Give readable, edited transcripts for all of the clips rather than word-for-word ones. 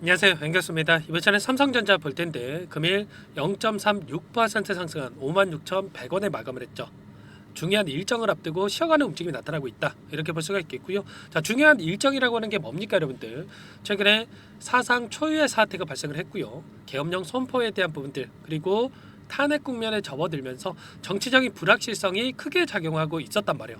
안녕하세요, 앵겼습니다. 이번 시간에 삼성전자 볼 텐데 금일 0.36% 상승한 56,100원에 마감을 했죠. 중요한 일정을 앞두고 쉬어가는 움직임이 나타나고 있다, 이렇게 볼 수가 있겠고요. 자, 중요한 일정이라고 하는 게 뭡니까, 여러분들? 최근에 사상 초유의 사태가 발생을 했고요. 계엄령 선포에 대한 부분들, 그리고 탄핵 국면에 접어들면서 정치적인 불확실성이 크게 작용하고 있었단 말이에요.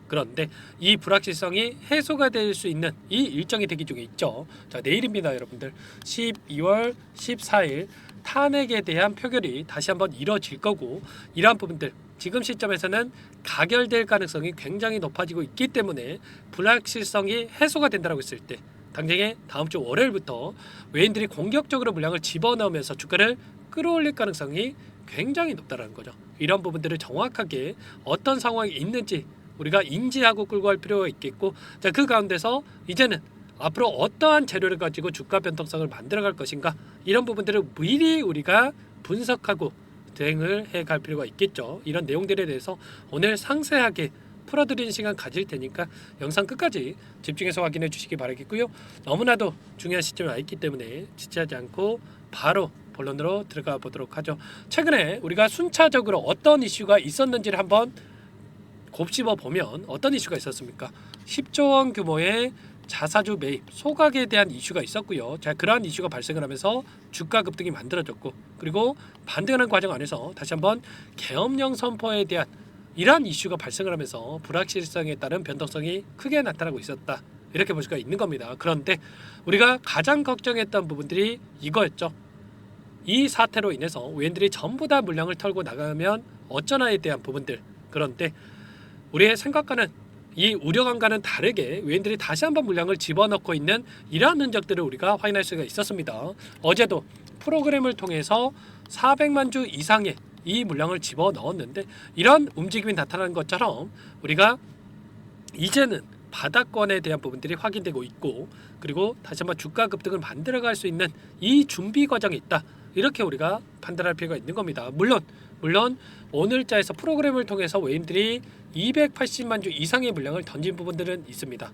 그런데 이 불확실성이 해소가 될 수 있는 이 일정이 대기 중에 있죠. 자, 내일입니다, 여러분들. 12월 14일 탄핵에 대한 표결이 다시 한번 이뤄질 거고, 이러한 부분들 지금 시점에서는 가결될 가능성이 굉장히 높아지고 있기 때문에 불확실성이 해소가 된다고 했을 때 당장에 다음 주 월요일부터 외인들이 공격적으로 물량을 집어넣으면서 주가를 끌어올릴 가능성이 굉장히 높다는 거죠. 이런 부분들을 정확하게 어떤 상황이 있는지 우리가 인지하고 끌고 갈 필요가 있겠고, 자, 그 가운데서 이제는 앞으로 어떠한 재료를 가지고 주가 변동성을 만들어갈 것인가, 이런 부분들을 미리 우리가 분석하고 대응을 해갈 필요가 있겠죠. 이런 내용들에 대해서 오늘 상세하게 풀어드리는 시간 가질 테니까 영상 끝까지 집중해서 확인해 주시기 바라겠고요. 너무나도 중요한 시점에 와 있기 때문에 지체하지 않고 바로 본론으로 들어가 보도록 하죠. 최근에 우리가 순차적으로 어떤 이슈가 있었는지를 한번 곱씹어 보면 어떤 이슈가 있었습니까? 10조 원 규모의 자사주 매입, 소각에 대한 이슈가 있었고요. 자, 그러한 이슈가 발생을 하면서 주가 급등이 만들어졌고, 그리고 반등하는 과정 안에서 다시 한번 계엄령 선포에 대한 이러한 이슈가 발생을 하면서 불확실성에 따른 변동성이 크게 나타나고 있었다, 이렇게 볼 수가 있는 겁니다. 그런데 우리가 가장 걱정했던 부분들이 이거였죠. 이 사태로 인해서 외인들이 전부 다 물량을 털고 나가면 어쩌나에 대한 부분들. 그런데 우리의 생각과는, 이 우려감과는 다르게 외인들이 다시 한번 물량을 집어넣고 있는 이러한 흔적들을 우리가 확인할 수가 있었습니다. 어제도 프로그램을 통해서 400만 주 이상의 이 물량을 집어넣었는데, 이런 움직임이 나타나는 것처럼 우리가 이제는 바닥권에 대한 부분들이 확인되고 있고, 그리고 다시 한번 주가 급등을 만들어갈 수 있는 이 준비 과정이 있다, 이렇게 우리가 판단할 필요가 있는 겁니다. 물론 오늘자에서 프로그램을 통해서 외인들이 280만 주 이상의 물량을 던진 부분들은 있습니다.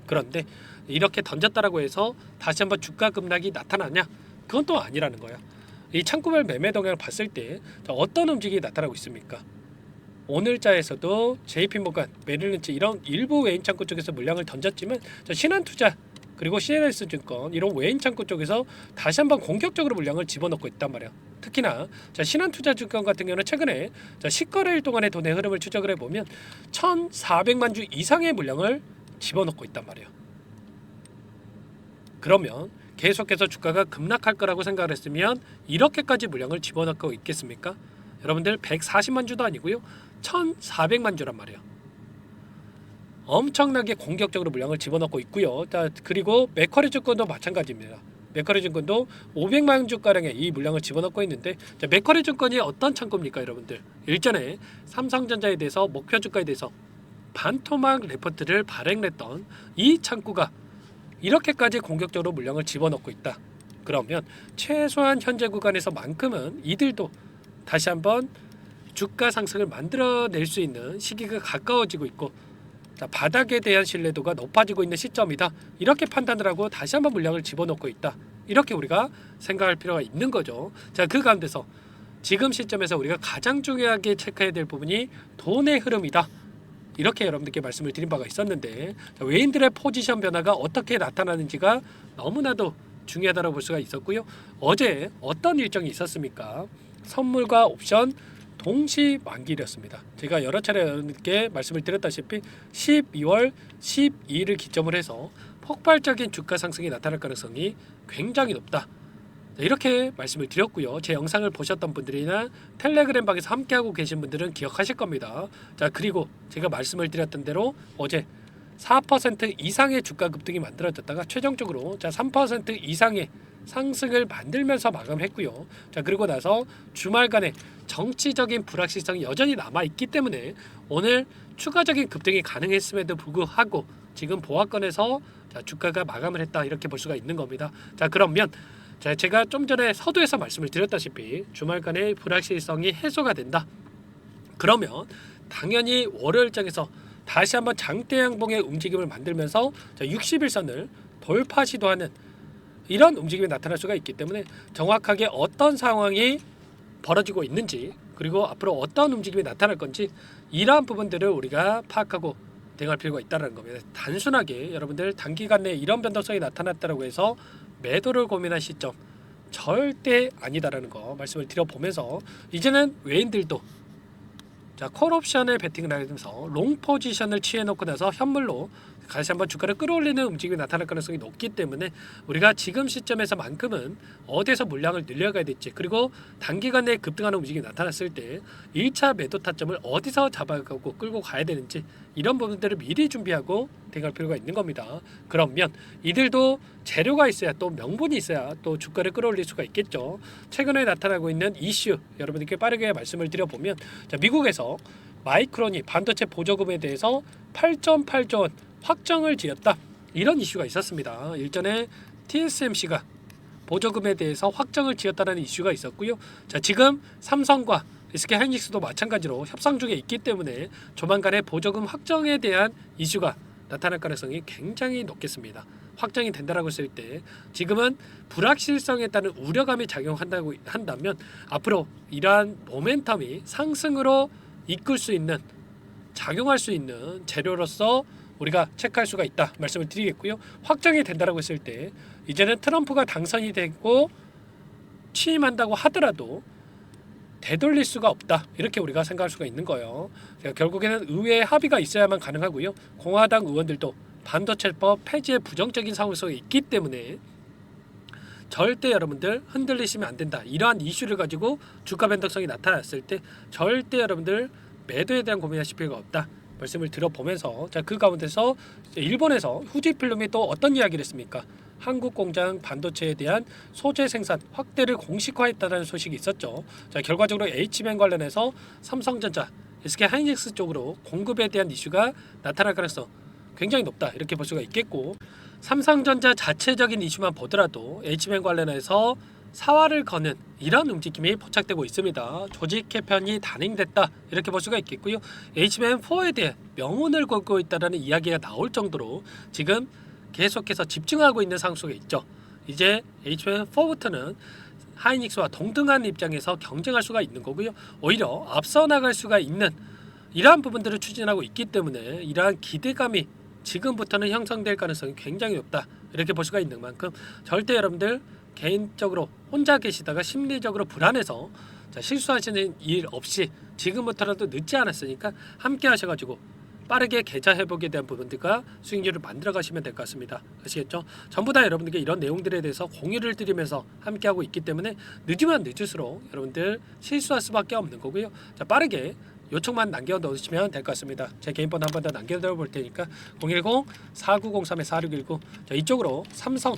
그런데 이렇게 던졌다라고 해서 다시 한번 주가 급락이 나타나냐? 그건 또 아니라는 거야. 이 창구별 매매 동향을 봤을 때 어떤 움직임이 나타나고 있습니까? 오늘자에서도 JP모간, 메릴린치 이런 일부 외인 창구 쪽에서 물량을 던졌지만 신한투자 그리고 CNS증권 이런 외인 창구 쪽에서 다시 한번 공격적으로 물량을 집어넣고 있단 말이야. 특히나 신한투자증권 같은 경우는 최근에 10거래일 동안의 돈의 흐름을 추적을 해보면 1,400만 주 이상의 물량을 집어넣고 있단 말이에요. 그러면 계속해서 주가가 급락할 거라고 생각을 했으면 이렇게까지 물량을 집어넣고 있겠습니까? 여러분들 140만 주도 아니고요, 1,400만 주란 말이에요. 엄청나게 공격적으로 물량을 집어넣고 있고요. 자, 그리고 맥쿼리 증권도 마찬가지입니다. 맥쿼리 증권도 500만 주가량의 이 물량을 집어넣고 있는데, 자, 맥쿼리 증권이 어떤 창구입니까, 여러분들? 일전에 삼성전자에 대해서 목표 주가에 대해서 반토막 레포트를 발행했던 이 창구가 이렇게까지 공격적으로 물량을 집어넣고 있다. 그러면 최소한 현재 구간에서만큼은 이들도 다시 한번 주가 상승을 만들어낼 수 있는 시기가 가까워지고 있고, 자, 바닥에 대한 신뢰도가 높아지고 있는 시점이다, 이렇게 판단을 하고 다시 한번 물량을 집어넣고 있다, 이렇게 우리가 생각할 필요가 있는 거죠. 자, 그 가운데서 지금 시점에서 우리가 가장 중요하게 체크해야 될 부분이 돈의 흐름이다, 이렇게 여러분들께 말씀을 드린 바가 있었는데, 자, 외인들의 포지션 변화가 어떻게 나타나는지가 너무나도 중요하다고 볼 수가 있었고요. 어제 어떤 일정이 있었습니까? 선물과 옵션 동시 만기일이었습니다. 제가 여러 차례 여러분께 말씀을 드렸다시피 12월 12일을 기점으로 해서 폭발적인 주가 상승이 나타날 가능성이 굉장히 높다, 이렇게 말씀을 드렸고요. 제 영상을 보셨던 분들이나 텔레그램 방에서 함께하고 계신 분들은 기억하실 겁니다. 자, 그리고 제가 말씀을 드렸던 대로 어제 4% 이상의 주가 급등이 만들어졌다가 최종적으로 3% 이상의 상승을 만들면서 마감했고요. 자, 그리고 나서 주말간에 정치적인 불확실성이 여전히 남아있기 때문에 오늘 추가적인 급등이 가능했음에도 불구하고 지금 보합권에서 주가가 마감을 했다, 이렇게 볼 수가 있는 겁니다. 자, 그러면 제가 좀 전에 서두에서 말씀을 드렸다시피 주말간의 불확실성이 해소가 된다. 그러면 당연히 월요일장에서 다시 한번 장대 양봉의 움직임을 만들면서 60일선을 돌파 시도하는 이런 움직임이 나타날 수가 있기 때문에 정확하게 어떤 상황이 벌어지고 있는지 그리고 앞으로 어떤 움직임이 나타날 건지 이러한 부분들을 우리가 파악하고 대응할 필요가 있다는 겁니다. 단순하게 여러분들 단기간 내에 이런 변동성이 나타났다고 해서 매도를 고민할 시점 절대 아니다라는 거 말씀을 드려보면서 이제는 외인들도 자 콜옵션을 베팅을 하면서 롱 포지션을 취해놓고 나서 현물로 다시 한번 주가를 끌어올리는 움직임이 나타날 가능성이 높기 때문에 우리가 지금 시점에서만큼은 어디서 물량을 늘려가야 될지 그리고 단기간 내에 급등하는 움직임이 나타났을 때 1차 매도 타점을 어디서 잡아가고 끌고 가야 되는지 이런 부분들을 미리 준비하고 대응할 필요가 있는 겁니다. 그러면 이들도 재료가 있어야 또 명분이 있어야 또 주가를 끌어올릴 수가 있겠죠. 최근에 나타나고 있는 이슈 여러분들께 빠르게 말씀을 드려보면 자, 미국에서 마이크론이 반도체 보조금에 대해서 8.8조 원 확정을 지었다 이런 이슈가 있었습니다. 일전에 TSMC가 보조금에 대해서 확정을 지었다는 이슈가 있었고요. 자 지금 삼성과 SK 하이닉스도 마찬가지로 협상 중에 있기 때문에 조만간에 보조금 확정에 대한 이슈가 나타날 가능성이 굉장히 높겠습니다. 확정이 된다라고 했을 때 지금은 불확실성에 따른 우려감이 작용한다고 한다면 앞으로 이러한 모멘텀이 상승으로 이끌 수 있는 작용할 수 있는 재료로서 우리가 체크할 수가 있다 말씀을 드리겠고요. 확정이 된다라고 했을 때 이제는 트럼프가 당선이 되고 취임한다고 하더라도 되돌릴 수가 없다 이렇게 우리가 생각할 수가 있는 거예요. 결국에는 의회에 합의가 있어야만 가능하고요. 공화당 의원들도 반도체법 폐지의 부정적인 상황성이 있기 때문에 절대 여러분들 흔들리시면 안 된다. 이러한 이슈를 가지고 주가 변동성이 나타났을 때 절대 여러분들 매도에 대한 고민하실 필요가 없다 말씀을 들어보면서 자 그 가운데서 일본에서 후지필름이 또 어떤 이야기를 했습니까? 한국 공장 반도체에 대한 소재 생산 확대를 공식화했다는 소식이 있었죠. 자 결과적으로 H맨 관련해서 삼성전자, SK 하이닉스 쪽으로 공급에 대한 이슈가 나타날 가능성 굉장히 높다 이렇게 볼 수가 있겠고 삼성전자 자체적인 이슈만 보더라도 H맨 관련해서 사활을 거는 이런 움직임이 포착되고 있습니다. 조직 개편이 단행됐다 이렇게 볼 수가 있겠고요. HBM4에 대해 명운을 걸고 있다는 이야기가 나올 정도로 지금 계속해서 집중하고 있는 상황 속에 있죠. 이제 HBM4부터는 하이닉스와 동등한 입장에서 경쟁할 수가 있는 거고요. 오히려 앞서 나갈 수가 있는 이러한 부분들을 추진하고 있기 때문에 이러한 기대감이 지금부터는 형성될 가능성이 굉장히 높다 이렇게 볼 수가 있는 만큼 절대 여러분들 개인적으로 혼자 계시다가 심리적으로 불안해서 자, 실수하시는 일 없이 지금부터라도 늦지 않았으니까 함께 하셔가지고 빠르게 계좌 회복에 대한 부분들과 수익률을 만들어 가시면 될 것 같습니다. 아시겠죠? 전부 다 여러분들께 이런 내용들에 대해서 공유를 드리면서 함께 하고 있기 때문에 늦으면 늦을수록 여러분들 실수할 수밖에 없는 거고요. 자, 빠르게 요청만 남겨 놓으시면 될 것 같습니다. 제 개인 번호 한 번 더 남겨드려 볼 테니까 010-4903-4619 자, 이쪽으로 삼성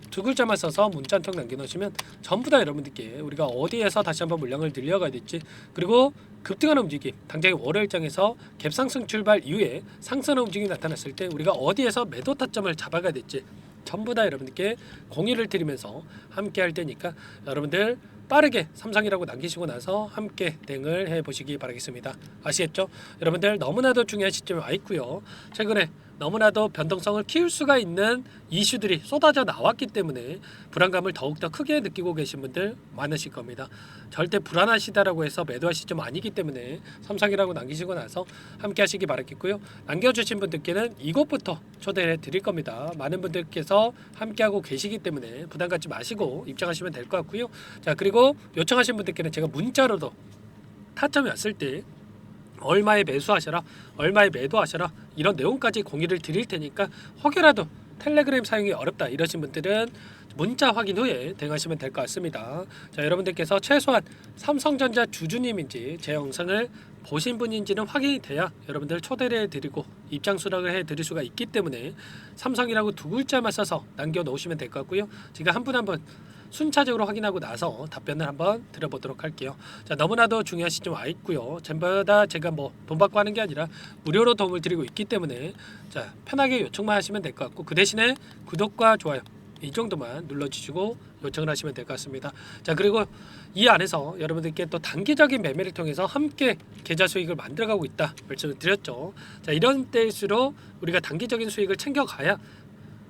두 글자만 써서 문자 한 통 남겨놓으시면 전부 다 여러분들께 우리가 어디에서 다시 한번 물량을 늘려가야 될지 그리고 급등하는 움직임 당장의 월요일장에서 갭상승 출발 이후에 상승하는 움직임이 나타났을 때 우리가 어디에서 매도 타점을 잡아가야 될지 전부 다 여러분들께 공유를 드리면서 함께 할 테니까 여러분들 빠르게 삼성이라고 남기시고 나서 함께 대응을 해보시기 바라겠습니다. 아시겠죠? 여러분들 너무나도 중요한 시점에 와 있고요. 최근에 너무나도 변동성을 키울 수가 있는 이슈들이 쏟아져 나왔기 때문에 불안감을 더욱더 크게 느끼고 계신 분들 많으실 겁니다. 절대 불안하시다라고 해서 매도할 시점 아니기 때문에 삼성이라고 남기시고 나서 함께 하시기 바라겠고요. 남겨주신 분들께는 이것부터 초대해 드릴 겁니다. 많은 분들께서 함께하고 계시기 때문에 부담 갖지 마시고 입장하시면 될 것 같고요. 자 그리고 요청하신 분들께는 제가 문자로도 타점이 왔을 때 얼마에 매수하셔라 얼마에 매도하셔라 이런 내용까지 공유를 드릴 테니까 혹여라도 텔레그램 사용이 어렵다 이러신 분들은 문자 확인 후에 대응하시면 될 것 같습니다. 자 여러분들께서 최소한 삼성전자 주주님인지 제 영상을 보신 분인지는 확인이 돼야 여러분들 초대를 해드리고 입장 수락을 해드릴 수가 있기 때문에 삼성이라고 두 글자만 써서 남겨놓으시면 될 것 같고요. 제가 한 분 한 분 순차적으로 확인하고 나서 답변을 한번 드려보도록 할게요. 자 너무나도 중요한 시점 와 있고요. 전부 다 제가 뭐 돈 받고 하는 게 아니라 무료로 도움을 드리고 있기 때문에 자 편하게 요청만 하시면 될 것 같고 그 대신에 구독과 좋아요 이 정도만 눌러주시고 요청을 하시면 될 것 같습니다. 자 그리고 이 안에서 여러분들께 또 단기적인 매매를 통해서 함께 계좌 수익을 만들어가고 있다 말씀을 드렸죠. 자 이런 때일수록 우리가 단기적인 수익을 챙겨가야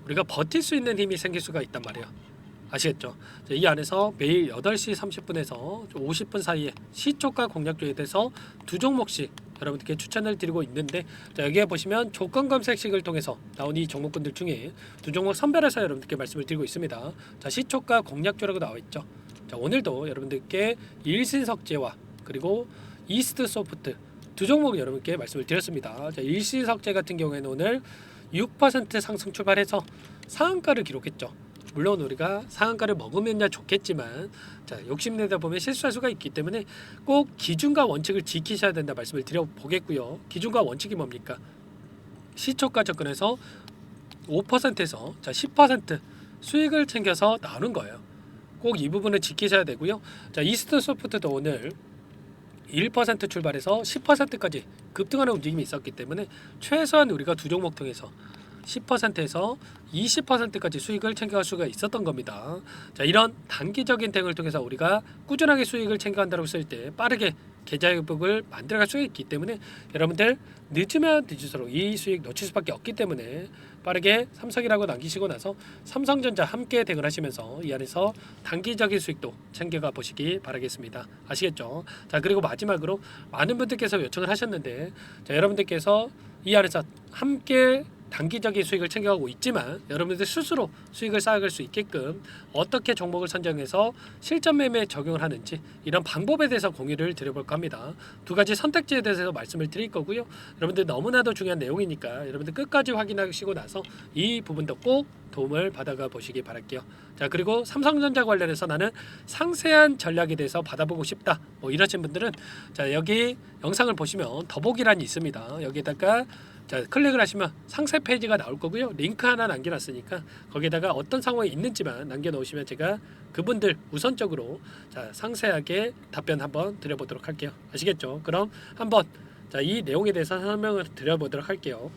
우리가 버틸 수 있는 힘이 생길 수가 있단 말이에요. 아시겠죠? 자, 이 안에서 매일 8시 30분에서 50분 사이에 시초가 공략주에 대해서 두 종목씩 여러분들께 추천을 드리고 있는데, 자, 여기에 보시면 조건 검색식을 통해서 나온 이 종목군들 중에 두 종목 선별해서 여러분들께 말씀을 드리고 있습니다. 자, 시초가 공략주라고 나와 있죠. 자, 오늘도 여러분들께 일신석재와 그리고 이스트소프트 두 종목 여러분께 말씀을 드렸습니다. 자, 일신석재 같은 경우에는 오늘 6% 상승 출발해서 상한가를 기록했죠. 물론 우리가 상한가를 먹으면야 좋겠지만, 자, 욕심내다 보면 실수할 수가 있기 때문에 꼭 기준과 원칙을 지키셔야 된다 말씀을 드려보겠고요. 기준과 원칙이 뭡니까? 시초가 접근해서 5%에서 자 10% 수익을 챙겨서 나오는 거예요. 꼭 이 부분을 지키셔야 되고요. 자, 이스트소프트도 오늘 1% 출발해서 10%까지 급등하는 움직임이 있었기 때문에 최소한 우리가 두 종목 통해서 10%에서 20%까지 수익을 챙겨갈 수가 있었던 겁니다. 자, 이런 단기적인 대응을 통해서 우리가 꾸준하게 수익을 챙겨간다고 했을 때 빠르게 계좌 회복을 만들어갈 수가 있기 때문에 여러분들 늦으면 늦을수록 이 수익 놓칠 수밖에 없기 때문에 빠르게 삼성이라고 남기시고 나서 삼성전자 함께 대응을 하시면서 이 안에서 단기적인 수익도 챙겨가 보시기 바라겠습니다. 아시겠죠? 자, 그리고 마지막으로 많은 분들께서 요청을 하셨는데, 자, 여러분들께서 이 안에서 함께 단기적인 수익을 챙겨가고 있지만 여러분들 스스로 수익을 쌓아갈 수 있게끔 어떻게 종목을 선정해서 실전 매매에 적용을 하는지 이런 방법에 대해서 공유를 드려볼까 합니다. 두 가지 선택지에 대해서 말씀을 드릴 거고요. 여러분들 너무나도 중요한 내용이니까 여러분들 끝까지 확인하시고 나서 이 부분도 꼭 도움을 받아가 보시기 바랄게요. 자, 그리고 삼성전자 관련해서 나는 상세한 전략에 대해서 받아보고 싶다, 뭐 이러신 분들은 자, 여기 영상을 보시면 더보기란이 있습니다. 여기에다가 자, 클릭을 하시면 상세 페이지가 나올 거고요. 링크 하나 남겨놨으니까 거기에다가 어떤 상황이 있는지만 남겨놓으시면 제가 그분들 우선적으로 자, 상세하게 답변 한번 드려보도록 할게요. 아시겠죠? 그럼 한번 자, 이 내용에 대해서 설명을 드려보도록 할게요.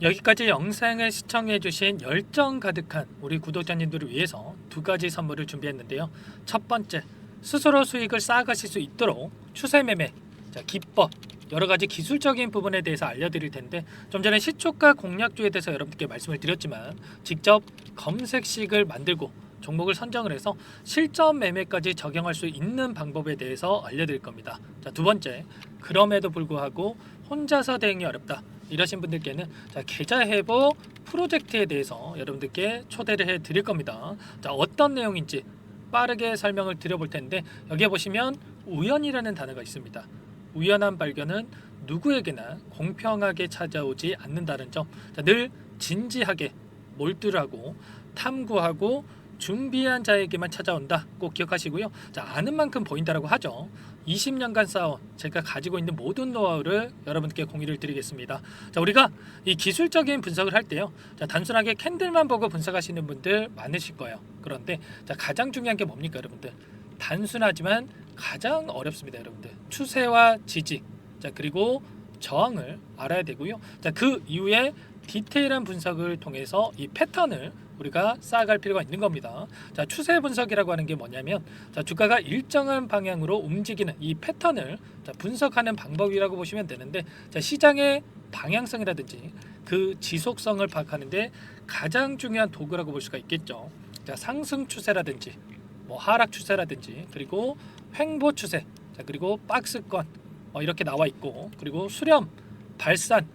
여기까지 영상을 시청해주신 열정 가득한 우리 구독자님들을 위해서 두 가지 선물을 준비했는데요. 첫 번째, 스스로 수익을 쌓아가실 수 있도록 추세 매매 자, 기법, 여러 가지 기술적인 부분에 대해서 알려드릴 텐데, 좀 전에 시초가 공략주에 대해서 여러분들께 말씀을 드렸지만 직접 검색식을 만들고 종목을 선정을 해서 실전 매매까지 적용할 수 있는 방법에 대해서 알려드릴 겁니다. 자, 두 번째, 그럼에도 불구하고 혼자서 대응이 어렵다 이러신 분들께는 자, 계좌 회복 프로젝트에 대해서 여러분들께 초대를 해 드릴 겁니다. 자, 어떤 내용인지 빠르게 설명을 드려볼 텐데, 여기에 보시면 우연이라는 단어가 있습니다. 우연한 발견은 누구에게나 공평하게 찾아오지 않는다는 점, 자, 늘 진지하게 몰두하고 탐구하고 준비한 자에게만 찾아온다 꼭 기억하시고요. 자, 아는 만큼 보인다라고 하죠. 20년간 쌓아온 제가 가지고 있는 모든 노하우를 여러분께 공유를 드리겠습니다. 자, 우리가 이 기술적인 분석을 할 때요, 자, 단순하게 캔들만 보고 분석하시는 분들 많으실 거예요. 그런데 자, 가장 중요한 게 뭡니까 여러분들? 단순하지만 가장 어렵습니다. 여러분들 추세와 지지, 자, 그리고 저항을 알아야 되고요. 자, 그 이후에 디테일한 분석을 통해서 이 패턴을 우리가 쌓아갈 필요가 있는 겁니다. 자, 추세 분석이라고 하는 게 뭐냐면 자, 주가가 일정한 방향으로 움직이는 이 패턴을 자, 분석하는 방법이라고 보시면 되는데, 자, 시장의 방향성이라든지 그 지속성을 파악하는데 가장 중요한 도구라고 볼 수가 있겠죠. 자, 상승 추세라든지 뭐 하락 추세라든지 그리고 횡보 추세, 자, 그리고 박스권 이렇게 나와 있고, 그리고 수렴, 발산,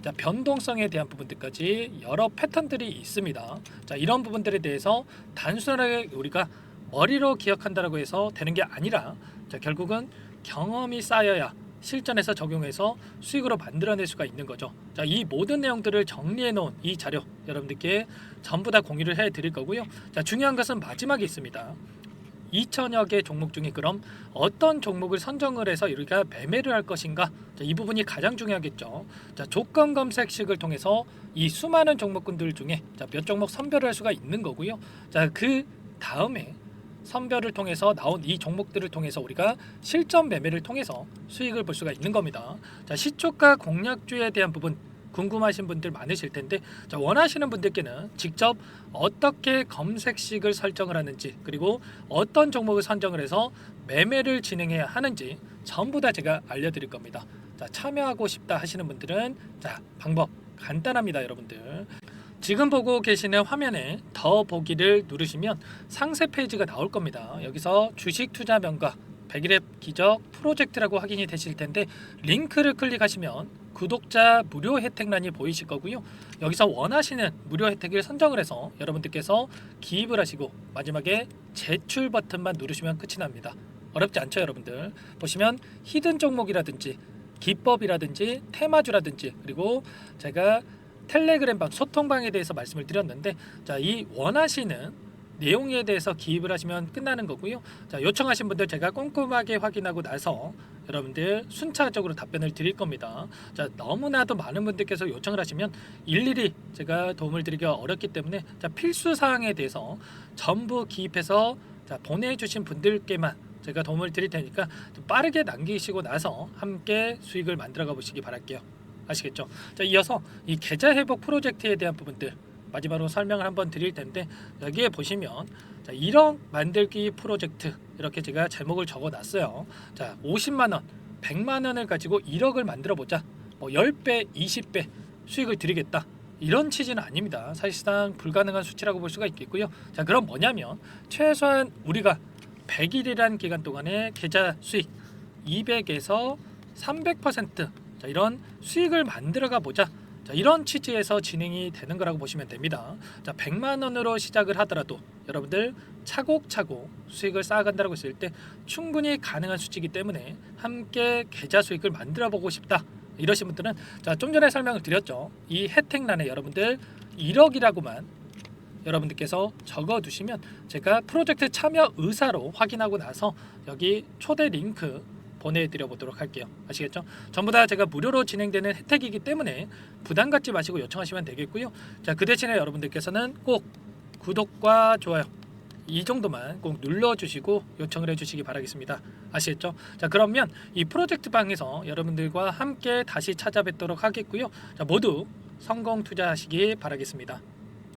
자, 변동성에 대한 부분들까지 여러 패턴들이 있습니다. 자, 이런 부분들에 대해서 단순하게 우리가 머리로 기억한다라고 해서 되는 게 아니라 자, 결국은 경험이 쌓여야 실전에서 적용해서 수익으로 만들어낼 수가 있는 거죠. 자, 이 모든 내용들을 정리해 놓은 이 자료 여러분들께 전부 다 공유를 해 드릴 거고요. 자, 중요한 것은 마지막에 있습니다. 2천여 개 종목 중에 그럼 어떤 종목을 선정을 해서 우리가 매매를 할 것인가? 자, 이 부분이 가장 중요하겠죠. 자, 조건 검색식을 통해서 이 수많은 종목군들 중에 자, 몇 종목 선별을 할 수가 있는 거고요. 자, 그 다음에 선별을 통해서 나온 이 종목들을 통해서 우리가 실전 매매를 통해서 수익을 볼 수가 있는 겁니다. 자, 시초가 공략주에 대한 부분 궁금하신 분들 많으실 텐데, 자, 원하시는 분들께는 직접 어떻게 검색식을 설정을 하는지, 그리고 어떤 종목을 선정을 해서 매매를 진행해야 하는지 전부 다 제가 알려드릴 겁니다. 자, 참여하고 싶다 하시는 분들은 자, 방법 간단합니다. 여러분들 지금 보고 계시는 화면에 더 보기를 누르시면 상세 페이지가 나올 겁니다. 여기서 주식 투자 명가 100일의 기적 프로젝트라고 확인이 되실 텐데 링크를 클릭하시면 구독자 무료 혜택란이 보이실 거고요. 여기서 원하시는 무료 혜택을 선정을 해서 여러분들께서 기입을 하시고 마지막에 제출 버튼만 누르시면 끝이 납니다. 어렵지 않죠, 여러분들. 보시면 히든 종목이라든지 기법이라든지 테마주라든지 그리고 제가 텔레그램방 소통방에 대해서 말씀을 드렸는데 자, 이 원하시는 내용에 대해서 기입을 하시면 끝나는 거고요. 자, 요청하신 분들 제가 꼼꼼하게 확인하고 나서 여러분들 순차적으로 답변을 드릴 겁니다. 자, 너무나도 많은 분들께서 요청을 하시면 일일이 제가 도움을 드리기가 어렵기 때문에 자, 필수 사항에 대해서 전부 기입해서 자, 보내주신 분들께만 제가 도움을 드릴 테니까 좀 빠르게 남기시고 나서 함께 수익을 만들어가 보시기 바랄게요. 아시겠죠? 자, 이어서 이 계좌 회복 프로젝트에 대한 부분들 마지막으로 설명을 한번 드릴 텐데 여기에 보시면 자, 1억 만들기 프로젝트 이렇게 제가 제목을 적어 놨어요. 자, 50만 원, 100만 원을 가지고 1억을 만들어 보자. 뭐 10배, 20배 수익을 드리겠다. 이런 취지는 아닙니다. 사실상 불가능한 수치라고 볼 수가 있겠고요. 자, 그럼 뭐냐면 최소한 우리가 100일이란 기간 동안에 계좌 수익 200에서 300% 자, 이런 수익을 만들어가 보자. 자, 이런 취지에서 진행이 되는 거라고 보시면 됩니다. 자, 100만 원으로 시작을 하더라도 여러분들 차곡차곡 수익을 쌓아간다고 했을 때 충분히 가능한 수치이기 때문에 함께 계좌 수익을 만들어 보고 싶다. 이러신 분들은 자, 좀 전에 설명을 드렸죠. 이 혜택란에 여러분들 1억이라고만 여러분들께서 적어 두시면 제가 프로젝트 참여 의사로 확인하고 나서 여기 초대 링크 보내드려 보도록 할게요. 아시겠죠? 전부 다 제가 무료로 진행되는 혜택이기 때문에 부담 갖지 마시고 요청하시면 되겠고요. 자, 그 대신에 여러분들께서는 꼭 구독과 좋아요 이 정도만 꼭 눌러주시고 요청을 해주시기 바라겠습니다. 아시겠죠? 자, 그러면 이 프로젝트 방에서 여러분들과 함께 다시 찾아뵙도록 하겠고요. 자, 모두 성공 투자하시기 바라겠습니다.